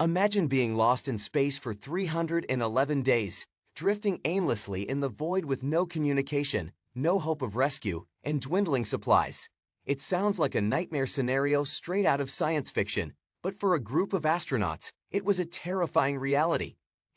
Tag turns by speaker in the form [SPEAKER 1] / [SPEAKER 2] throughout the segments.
[SPEAKER 1] Imagine being lost in space for 311 days, drifting aimlessly in the void with no communication, no hope of rescue, and dwindling supplies. It sounds like a nightmare scenario straight out of science fiction, but for a group of astronauts, it was a terrifying reality.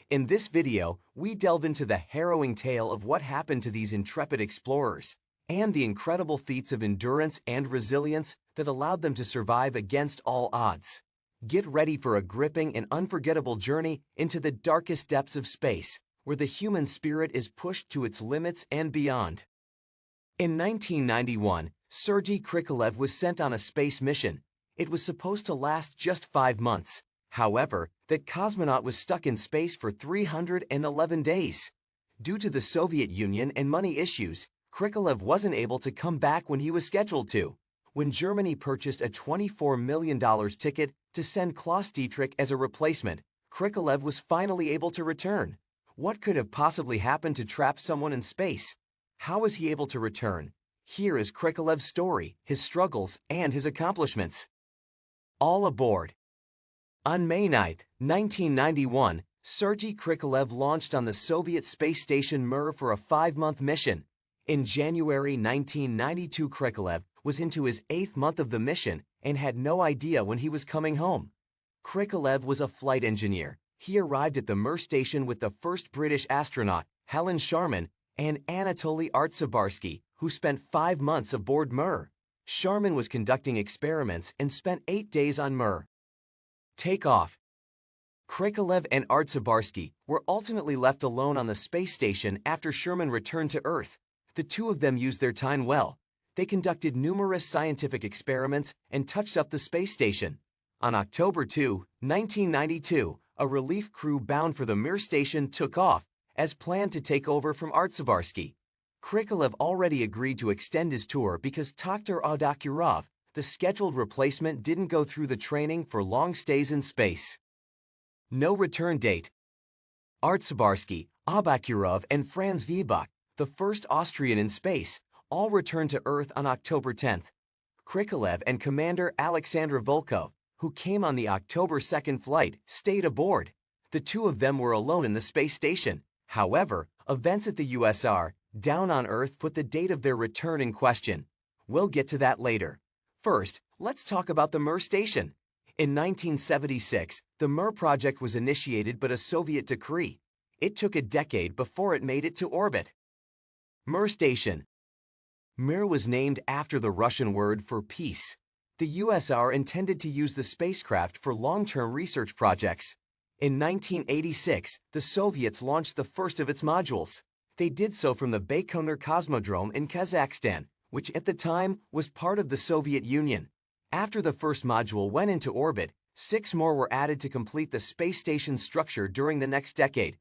[SPEAKER 1] In this video, we delve into the harrowing tale of what happened to these intrepid explorers and the incredible feats of endurance and resilience that allowed them to survive against all odds. Get ready for a gripping and unforgettable journey into the darkest depths of space, where the human spirit is pushed to its limits and beyond. In 1991, Sergei Krikalev was sent on a space mission. It was supposed to last just 5 months. However, the cosmonaut was stuck in space for 311 days. Due to the Soviet Union and money issues, Krikalev wasn't able to come back when he was scheduled to. When Germany purchased a $24 million ticket to send Klaus Dietrich as a replacement, Krikalev was finally able to return. What could have possibly happened to trap someone in space? How was he able to return? Here is Krikalev's story, his struggles, and his accomplishments. All aboard! On May 9, 1991, Sergei Krikalev launched on the Soviet space station Mir for a 5-month mission. In January 1992, Krikalev was into his 8th month of the mission and had no idea when he was coming home. Krikalev was a flight engineer. He arrived at the Mir station with the first British astronaut, Helen Sharman, and Anatoly Artsebarsky, who spent 5 months aboard Mir. Sharman was conducting experiments and spent 8 days on Mir. Takeoff. Krikalev and Artsebarsky were ultimately left alone on the space station after Sharman returned to Earth. The two of them used their time well. They conducted numerous scientific experiments and touched up the space station. On October 2, 1992, a relief crew bound for the Mir station took off, as planned to take over from Artsebarsky. Krikalev already agreed to extend his tour because Dr. Abakurov, the scheduled replacement, didn't go through the training for long stays in space. No return date. Artsebarsky, Abakurov, and Franz Wiebach, the first Austrian in space, all returned to Earth on October 10. Krikalev and Commander Alexander Volkov, who came on the October 2 flight, stayed aboard. The two of them were alone in the space station. However, events at the USR, down on Earth, put the date of their return in question. We'll get to that later. First, let's talk about the Mir station. In 1976, the Mir project was initiated by a Soviet decree. It took a decade before it made it to orbit. Mir station. Mir was named after the Russian word for peace. The USR intended to use the spacecraft for long-term research projects. In 1986, the Soviets launched the first of its modules. They did so from the Baikonur Cosmodrome in Kazakhstan, which at the time was part of the Soviet Union. After the first module went into orbit, 6 more were added to complete the space station's structure during the next decade.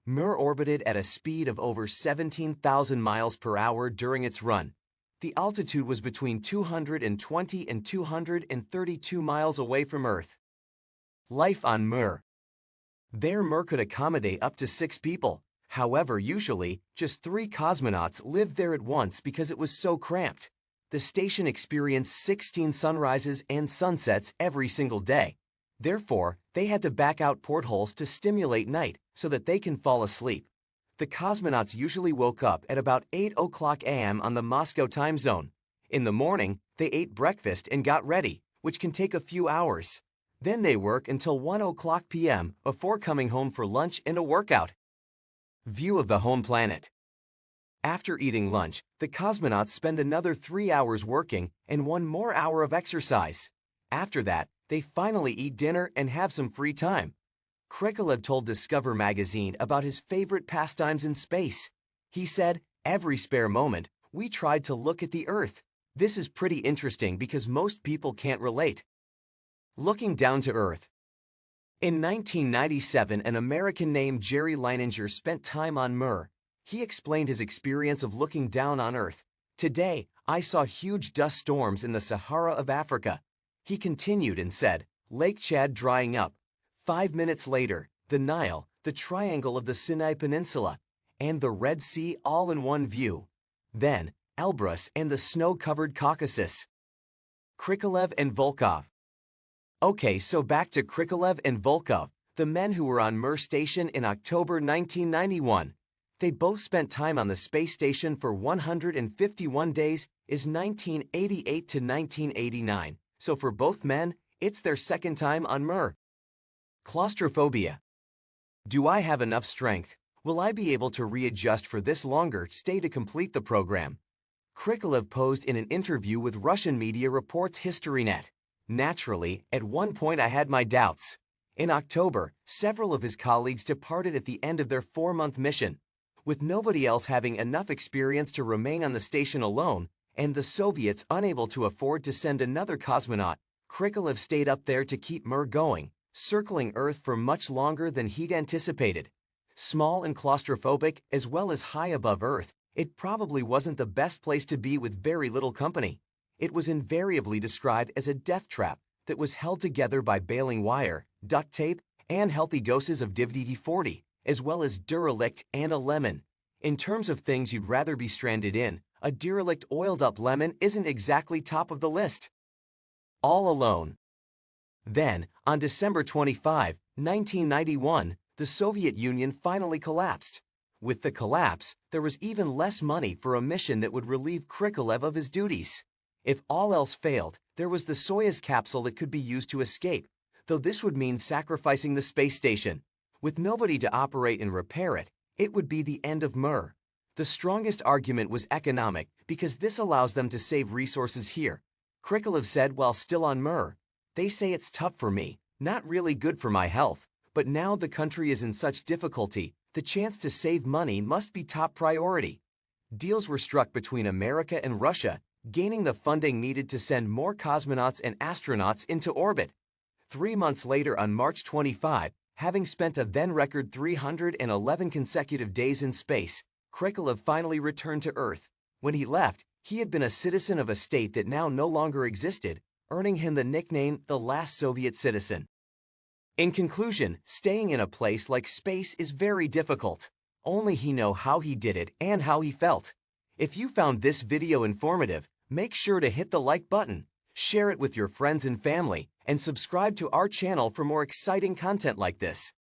[SPEAKER 1] Mir orbited at a speed of over 17,000 miles per hour during its run. The altitude was between 220 and 232 miles away from Earth. Life on Mir. There, Mir could accommodate up to 6 people. However, usually, just 3 cosmonauts lived there at once because it was so cramped. The station experienced 16 sunrises and sunsets every single day. Therefore, they had to back out portholes to stimulate night so that they can fall asleep. The cosmonauts usually woke up at about 8 o'clock a.m. on the Moscow time zone. In the morning, they ate breakfast and got ready, which can take a few hours. Then they work until 1 o'clock p.m. before coming home for lunch and a workout. View of the home planet. After eating lunch, the cosmonauts spend another 3 hours working and 1 more hour of exercise. After that, they finally eat dinner and have some free time. Krikalev told Discover magazine about his favorite pastimes in space. He said, "Every spare moment, we tried to look at the Earth. This is pretty interesting because most people can't relate." Looking down to Earth. In 1997, an American named Jerry Leininger spent time on Mir. He explained his experience of looking down on Earth. "Today, I saw huge dust storms in the Sahara of Africa." He continued and said, "Lake Chad drying up. 5 minutes later, the Nile, the triangle of the Sinai Peninsula, and the Red Sea all in one view. Then, Elbrus and the snow-covered Caucasus." Krikalev and Volkov. Okay, so back to Krikalev and Volkov, the men who were on Mir station in October 1991. They both spent time on the space station for 151 days is 1988 to 1989. So for both men, it's their second time on Mir. Claustrophobia. Do I have enough strength? Will I be able to readjust for this longer stay to complete the program? Krikalev posed in an interview with Russian media reports HistoryNet. Naturally, at one point I had my doubts. In October, several of his colleagues departed at the end of their 4-month mission. With nobody else having enough experience to remain on the station alone, and the Soviets unable to afford to send another cosmonaut, Krikalev stayed up there to keep Mir going, circling Earth for much longer than he'd anticipated. Small and claustrophobic, as well as high above Earth, it probably wasn't the best place to be with very little company. It was invariably described as a death trap that was held together by baling wire, duct tape, and healthy doses of WD-40, as well as Duralict and a lemon. In terms of things you'd rather be stranded in, a Duralict oiled-up lemon isn't exactly top of the list. All alone. Then, on December 25, 1991, the Soviet Union finally collapsed. With the collapse, there was even less money for a mission that would relieve Krikalev of his duties. If all else failed, there was the Soyuz capsule that could be used to escape, though this would mean sacrificing the space station. With nobody to operate and repair it, it would be the end of Mir. The strongest argument was economic because this allows them to save resources here. Krikalev said while still on Mir, "They say it's tough for me, not really good for my health, but now the country is in such difficulty, the chance to save money must be top priority." Deals were struck between America and Russia, gaining the funding needed to send more cosmonauts and astronauts into orbit. 3 months later, on March 25, having spent a then-record 311 consecutive days in space, Krikalev finally returned to Earth. When he left, he had been a citizen of a state that now no longer existed, earning him the nickname the last Soviet citizen. In conclusion, staying in a place like space is very difficult. Only he knows how he did it and how he felt. If you found this video informative, make sure to hit the like button, share it with your friends and family, and subscribe to our channel for more exciting content like this.